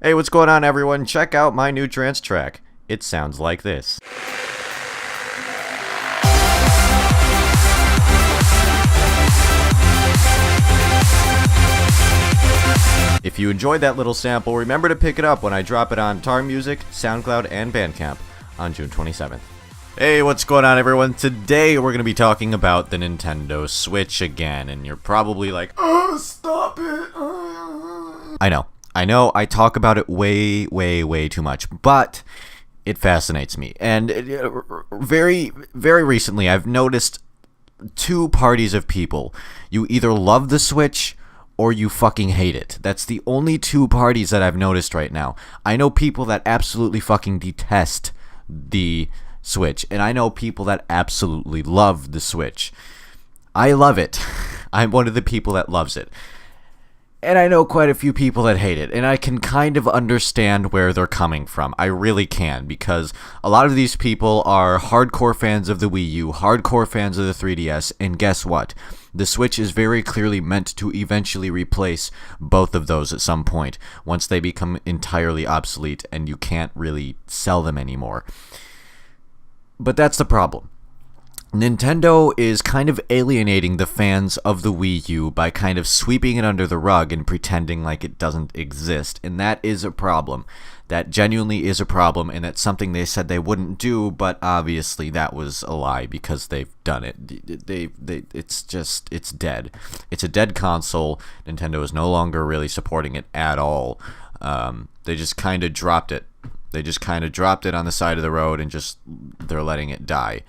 Hey, what's going on, everyone? Check out my new trance track. It sounds like this. If you enjoyed that little sample, remember to pick it up when I drop it on Tar Music, SoundCloud, and Bandcamp on June 27th. Hey, what's going on, everyone? Today we're going to be talking about the Nintendo Switch again, and you're probably like, oh, stop it. I know, I talk about it way too much, but it fascinates me. And very recently, I've noticed two parties of people. You either love the Switch or you fucking hate it. That's the only two parties that I've noticed right now. I know people that absolutely fucking detest the Switch, and I know people that absolutely love the Switch. I love it. I'm one of the people that loves it. And I know quite a few people that hate it, and I can kind of understand where they're coming from. I really can, because a lot of these people are hardcore fans of the Wii U, hardcore fans of the 3DS, and guess what? The Switch is very clearly meant to eventually replace both of those at some point, once they become entirely obsolete and you can't really sell them anymore. But that's the problem. Nintendo is kind of alienating the fans of the Wii U by kind of sweeping it under the rug and pretending like it doesn't exist, and that is a problem. That genuinely is a problem, and that's something they said they wouldn't do, but obviously that was a lie because they've done it. It's dead. It's a dead console. Nintendo is no longer really supporting it at all. They just kind of dropped it. They just kind of dropped it on the side of the road and they're letting it die.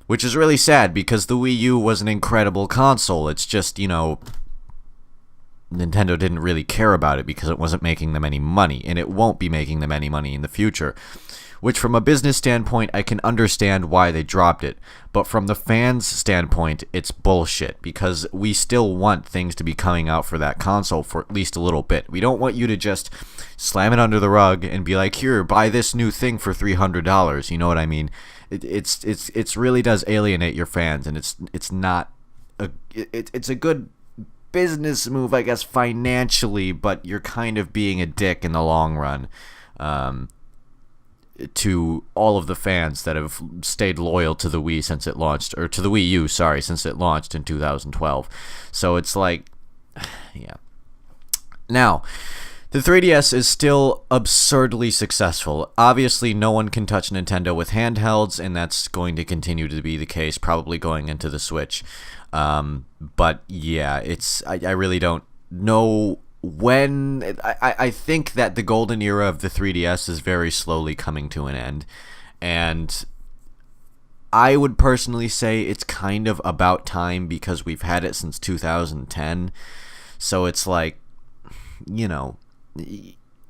Which is really sad, because the Wii U was an incredible console. It's just, Nintendo didn't really care about it because it wasn't making them any money, and it won't be making them any money in the future. Which, from a business standpoint, I can understand why they dropped it. But from the fans' standpoint, it's bullshit, because we still want things to be coming out for that console for at least a little bit. We don't want you to just slam it under the rug and be like, here, buy this new thing for $300. You know what I mean? It's really does alienate your fans, and it's not it's a good business move, I guess, financially, but you're kind of being a dick in the long run to all of the fans that have stayed loyal to the Wii since it launched, or to the Wii U, sorry, since it launched in 2012. So it's like, yeah. Now, the 3DS is still absurdly successful. Obviously, no one can touch Nintendo with handhelds, and that's going to continue to be the case, probably going into the Switch. But yeah, I really don't know when. I think that the golden era of the 3DS is very slowly coming to an end, and I would personally say it's kind of about time, because we've had it since 2010. So it's like,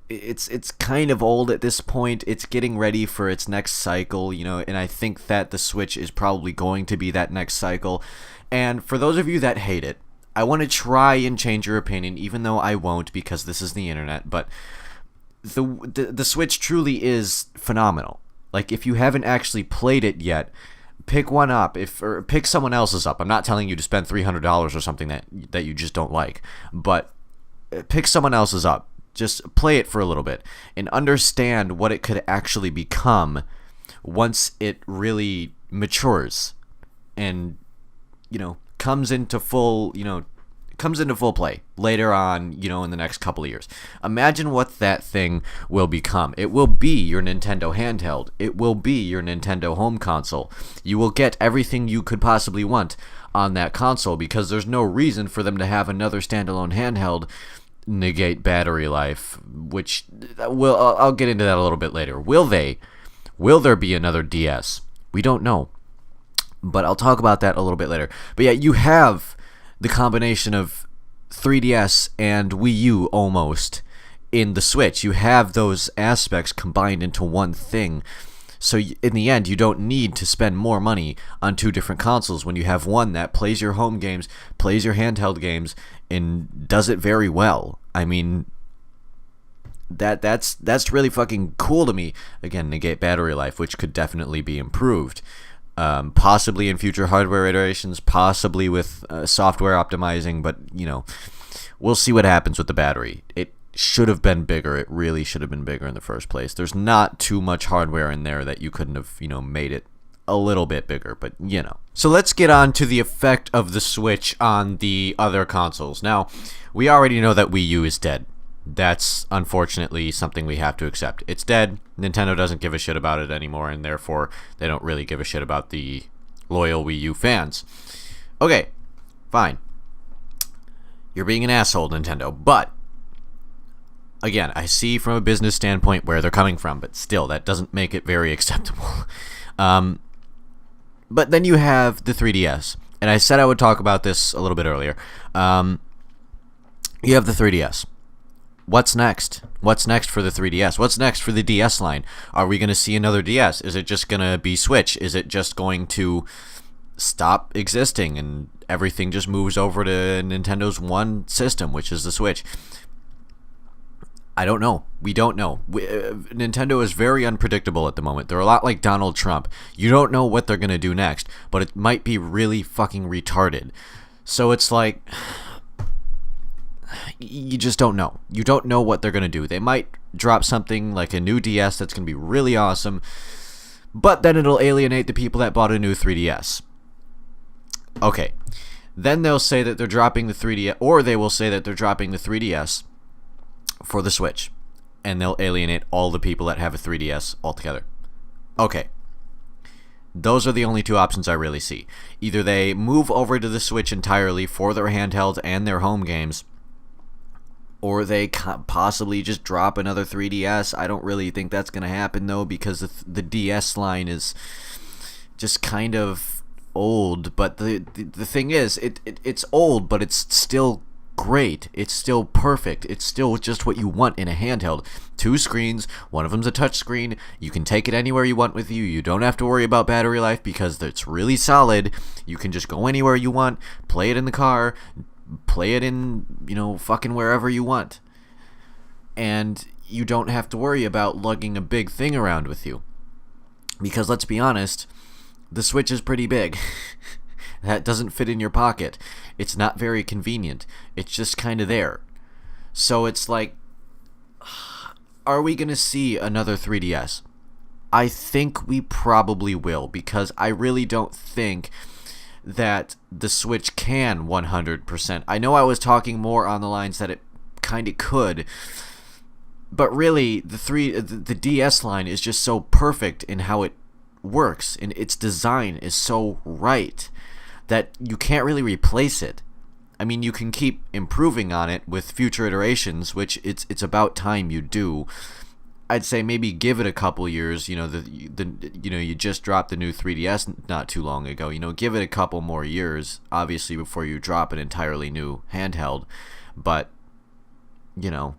it's kind of old at this point. It's getting ready for its next cycle, and I think that the Switch is probably going to be that next cycle. And for those of you that hate it, I want to try and change your opinion, even though I won't, because this is the internet. But the Switch truly is phenomenal. Like, if you haven't actually played it yet, pick one up, or pick someone else's up. I'm not telling you to spend $300 or something that you just don't like, but pick someone else's up. Just play it for a little bit and understand what it could actually become once it really matures and, comes into full play later on, in the next couple of years. Imagine what that thing will become. It will be your Nintendo handheld. It will be your Nintendo home console. You will get everything you could possibly want on that console, because there's no reason for them to have another standalone handheld negate battery life, which I'll get into that a little bit later. Will there be another DS? We don't know, but I'll talk about that a little bit later. But yeah, you have the combination of 3DS and Wii U almost in the Switch. You have those aspects combined into one thing. So in the end, you don't need to spend more money on two different consoles when you have one that plays your home games, plays your handheld games, and does it very well. I mean, that's really fucking cool to me. Again, negate battery life, which could definitely be improved. Possibly in future hardware iterations, possibly with software optimizing, but we'll see what happens with the battery. should have been bigger. It really should have been bigger in the first place. There's not too much hardware in there that you couldn't have, made it a little bit bigger, but So let's get on to the effect of the Switch on the other consoles. Now, we already know that Wii U is dead. That's unfortunately something we have to accept. It's dead. Nintendo doesn't give a shit about it anymore, and therefore they don't really give a shit about the loyal Wii U fans. Okay, fine. You're being an asshole, Nintendo, but again, I see from a business standpoint where they're coming from, but still, that doesn't make it very acceptable. But then you have the 3DS, and I said I would talk about this a little bit earlier. You have the 3DS. What's next? What's next for the 3DS? What's next for the DS line? Are we going to see another DS? Is it just going to be Switch? Is it just going to stop existing and everything just moves over to Nintendo's one system, which is the Switch? I don't know. We don't know. Nintendo is very unpredictable at the moment. They're a lot like Donald Trump. You don't know what they're going to do next, but it might be really fucking retarded. So it's like, you just don't know. You don't know what they're going to do. They might drop something like a new DS that's going to be really awesome, but then it'll alienate the people that bought a new 3DS. Okay. Then they'll say that they're dropping the 3DS, or they will say that they're dropping the 3DS for the Switch, and they'll alienate all the people that have a 3DS altogether. Okay. Those are the only two options I really see. Either they move over to the Switch entirely for their handheld and their home games, or they possibly just drop another 3DS. I don't really think that's going to happen, though, because the DS line is just kind of old. But the thing is, it's old, but it's still great. It's still perfect. It's still just what you want in a handheld. 2 screens, one of them's a touch screen. You can take it anywhere you want with you. You don't have to worry about battery life because it's really solid. You can just go anywhere you want, play it in the car, play it in, fucking wherever you want. And you don't have to worry about lugging a big thing around with you. Because let's be honest, the Switch is pretty big. That doesn't fit in your pocket. It's not very convenient. It's just kind of there. So it's like, are we going to see another 3DS? I think we probably will, because I really don't think that the Switch can 100%. I know I was talking more on the lines that it kind of could, but really the DS line is just so perfect in how it works, and its design is so right that you can't really replace it. I mean, you can keep improving on it with future iterations, which it's about time you do. I'd say maybe give it a couple years. You just dropped the new 3DS not too long ago. Give it a couple more years, obviously, before you drop an entirely new handheld. But you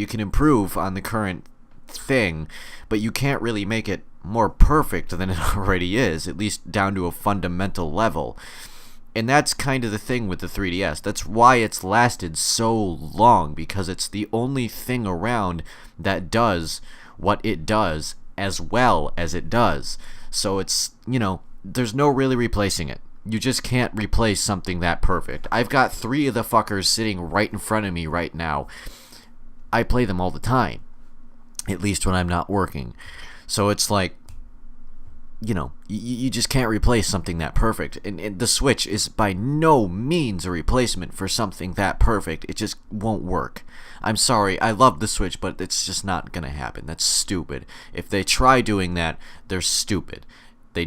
can improve on the current thing, but you can't really make it more perfect than it already is, at least down to a fundamental level. And that's kind of the thing with the 3DS. That's why it's lasted so long, because it's the only thing around that does what it does as well as it does. So it's, there's no really replacing it. You just can't replace something that perfect. I've got 3 of the fuckers sitting right in front of me right now. I play them all the time, at least when I'm not working. So it's like, you just can't replace something that perfect. And the Switch is by no means a replacement for something that perfect. It just won't work. I'm sorry, I love the Switch, but it's just not going to happen. That's stupid. If they try doing that, they're stupid. They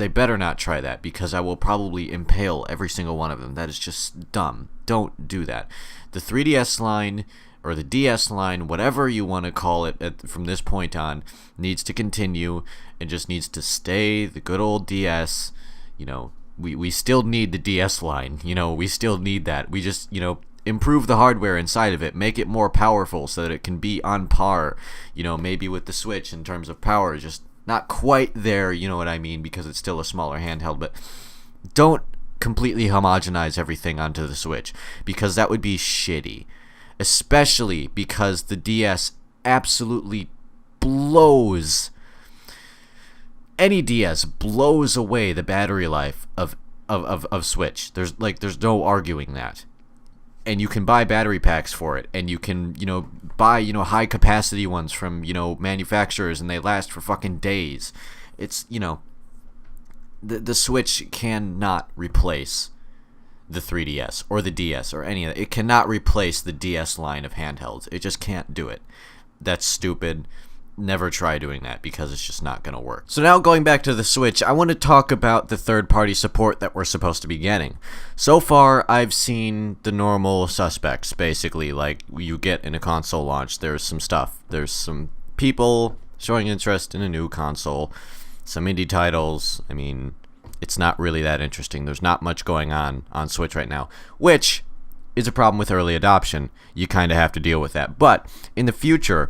better not try that, because I will probably impale every single one of them. That is just dumb. Don't do that. The 3DS line, or the DS line, whatever you want to call it from this point on, needs to continue and just needs to stay the good old DS. We still need the DS line. We still need that. We just, improve the hardware inside of it, make it more powerful so that it can be on par, maybe with the Switch in terms of power. Just not quite there, you know what I mean, because it's still a smaller handheld, but don't completely homogenize everything onto the Switch, because that would be shitty. Especially because the DS absolutely blows. Any DS blows away the battery life of Switch. There's no arguing that. and you can buy battery packs for it, and you can, buy, high capacity ones from, manufacturers, and they last for fucking days. It's, the Switch cannot replace the 3DS or the DS or any of that. It cannot replace the DS line of handhelds. It just can't do it. That's stupid. Never try doing that, because it's just not going to work. So now, going back to the Switch, I want to talk about the third-party support that we're supposed to be getting. So far, I've seen the normal suspects, basically, like you get in a console launch. There's some stuff. There's some people showing interest in a new console, some indie titles. I mean, it's not really that interesting. There's not much going on Switch right now, which is a problem with early adoption. You kind of have to deal with that. But in the future,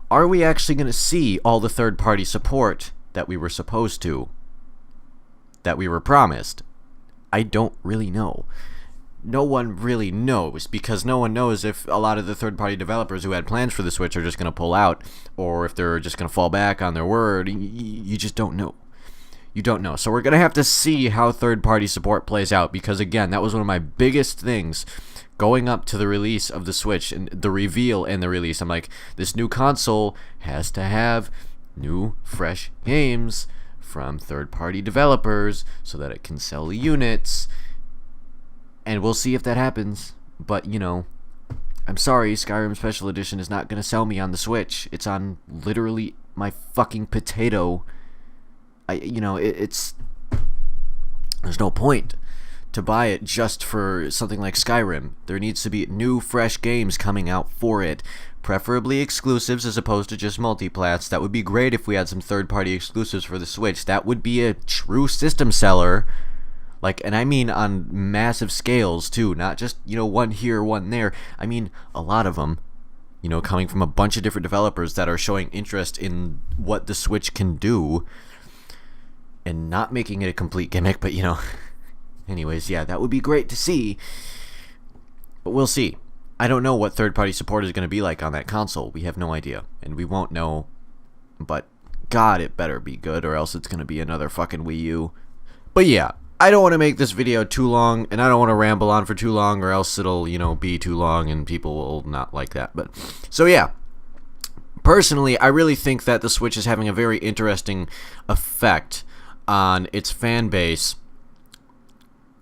are we actually going to see all the third-party support that we were supposed to, that we were promised? I don't really know. No one really knows, because no one knows if a lot of the third-party developers who had plans for the Switch are just going to pull out, or if they're just going to fall back on their word. You just don't know. You don't know. So we're going to have to see how third-party support plays out, because, again, that was one of my biggest things going up to the release of the Switch, and the reveal and the release. I'm like, this new console has to have new, fresh games from third-party developers so that it can sell units. And we'll see if that happens. But, I'm sorry, Skyrim Special Edition is not going to sell me on the Switch. It's on literally my fucking potato. It's... There's no point to buy it just for something like Skyrim. There needs to be new, fresh games coming out for it. Preferably exclusives as opposed to just multiplats. That would be great if we had some third-party exclusives for the Switch. That would be a true system seller. And I mean on massive scales, too. Not just, one here, one there. I mean, a lot of them. Coming from a bunch of different developers that are showing interest in what the Switch can do. And not making it a complete gimmick, but, anyways, yeah, that would be great to see. But we'll see. I don't know what third-party support is going to be like on that console. We have no idea. And we won't know. But, God, it better be good, or else it's going to be another fucking Wii U. But yeah, I don't want to make this video too long, and I don't want to ramble on for too long, or else it'll, be too long, and people will not like that. But, so yeah. Personally, I really think that the Switch is having a very interesting effect on its fan base.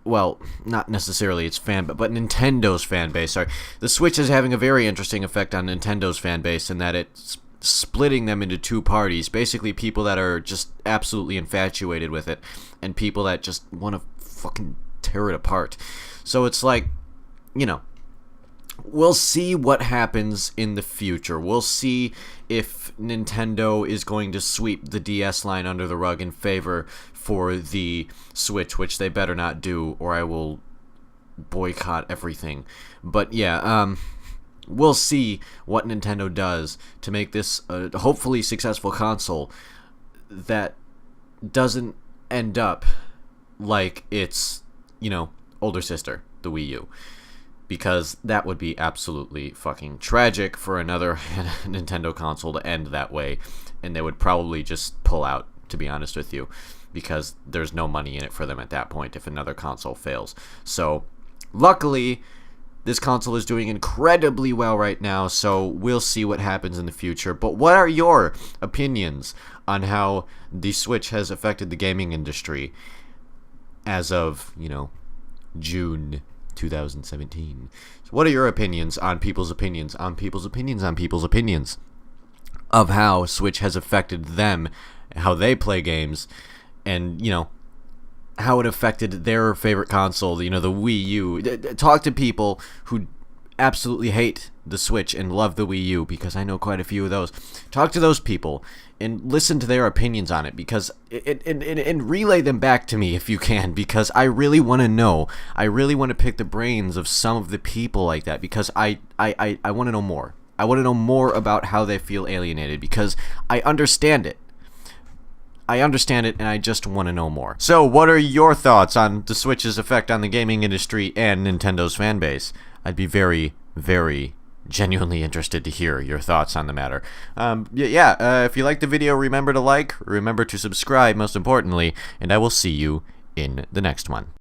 Well, not necessarily its but Nintendo's fan base. Sorry. The Switch is having a very interesting effect on Nintendo's fan base, in that it's splitting them into two parties. Basically, people that are just absolutely infatuated with it, and people that just want to fucking tear it apart. So it's like, we'll see what happens in the future. We'll see if Nintendo is going to sweep the DS line under the rug in favor for the Switch, which they better not do, or I will boycott everything. But yeah, we'll see what Nintendo does to make this a hopefully successful console that doesn't end up like its, older sister, the Wii U. Because that would be absolutely fucking tragic for another Nintendo console to end that way. And they would probably just pull out, to be honest with you. Because there's no money in it for them at that point if another console fails. So, luckily, this console is doing incredibly well right now. So, we'll see what happens in the future. But what are your opinions on how the Switch has affected the gaming industry as of, June 2017. So what are your opinions on people's opinions on people's opinions on people's opinions of how Switch has affected them, how they play games, and, how it affected their favorite console, the Wii U. Talk to people who absolutely hate the Switch and love the Wii U, because I know quite a few of those. Talk to those people and listen to their opinions on it, because and relay them back to me if you can, because I really want to know. I really want to pick the brains of some of the people like that, because I want to know more. I want to know more about how they feel alienated, because I understand it. And I just want to know more. So, what are your thoughts on the Switch's effect on the gaming industry and Nintendo's fan base? I'd be very, very genuinely interested to hear your thoughts on the matter. If you liked the video, remember to like, remember to subscribe, most importantly, and I will see you in the next one.